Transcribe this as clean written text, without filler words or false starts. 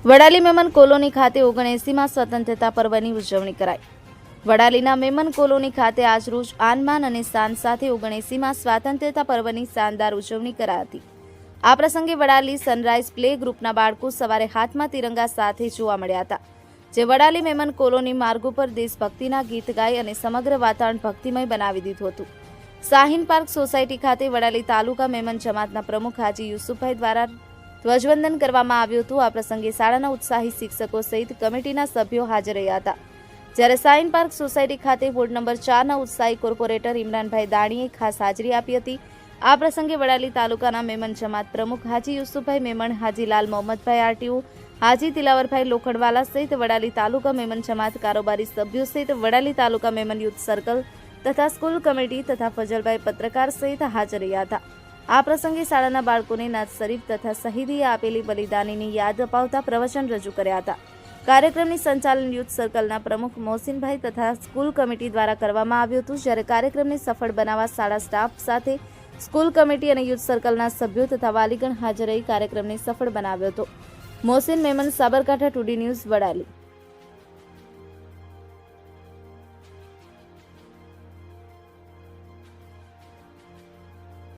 Vadali Memon colony ખાતે 79માં સ્વતંત્રતા પર્વની ઉજવણી કરાઈ। વડાલીના મેમન કોલોની ખાતે આજરોજ આનમાન અને શાન સાથે 79માં સ્વાતંત્ર્યતા પર્વની શાનદાર ઉજવણી કરાઈ હતી। આ પ્રસંગે વડાલી સનરાઈઝ પ્લે ગ્રુપના બાળકો સવારે હાથમાં તિરંગા સાથે જોવા મળ્યા હતા, જે વડાલી મેમન કોલોની માર્ગો પર દેશભક્તિના ગીત ગાઈ અને સમગ્ર વાતાવરણ ભક્તિમય બનાવી દીધું હતું। શાહીન પાર્ક સોસાયટી ખાતે વડાલી તાલુકા મેમન જમાતના પ્રમુખ હાજી યુસુફભાઈ દ્વારા ધ્વજવંદન કરવામાં આવ્યું હતું। આ પ્રસંગે શાળાના ઉત્સાહી શિક્ષકો સહિત કમિટીના સભ્યો હાજર રહ્યા હતા, જ્યારે શાહીન પાર્ક સોસાયટી ખાતે વોર્ડ નંબર 4ના ઉત્સાહી કોર્પોરેટર ઇમરાનભાઈ દાણીએ ખાસ હાજરી આપી હતી। આ પ્રસંગે વડાલી તાલુકાના મેમન જમાત પ્રમુખ હાજી યુસુફભાઈ મેમણ, હાજી લાલ મોહમ્મદભાઈ આરટીઓ, હાજી દિલાવરભાઈ લોખંડવાલા સહિત વડાલી તાલુકા મેમન જમાત કારોબારી સભ્યો સહિત વડાલી તાલુકા મેમન યુથ સર્કલ તથા સ્કૂલ કમિટી તથા ફજલભાઈ પત્રકાર સહિત હાજર રહ્યા હતા। આ પ્રસંગે શાળાના બાળકોને નાત શરીફ તથા શહીદીએ આપેલી બલિદાનીની યાદ અપાવતા પ્રવચન રજૂ કર્યા હતા। કાર્યક્રમની સંચાલન યુથ સર્કલના પ્રમુખ મોહસિનભાઈ તથા સ્કૂલ કમિટી દ્વારા કરવામાં આવ્યું હતું, જ્યારે કાર્યક્રમને સફળ બનાવવા શાળા સ્ટાફ સાથે સ્કૂલ કમિટી અને યુથ સર્કલના સભ્યો તથા વાલીગણ હાજર રહી કાર્યક્રમને સફળ બનાવ્યો હતો। Mohsin Memon, Sabarkantha today news, Vadali.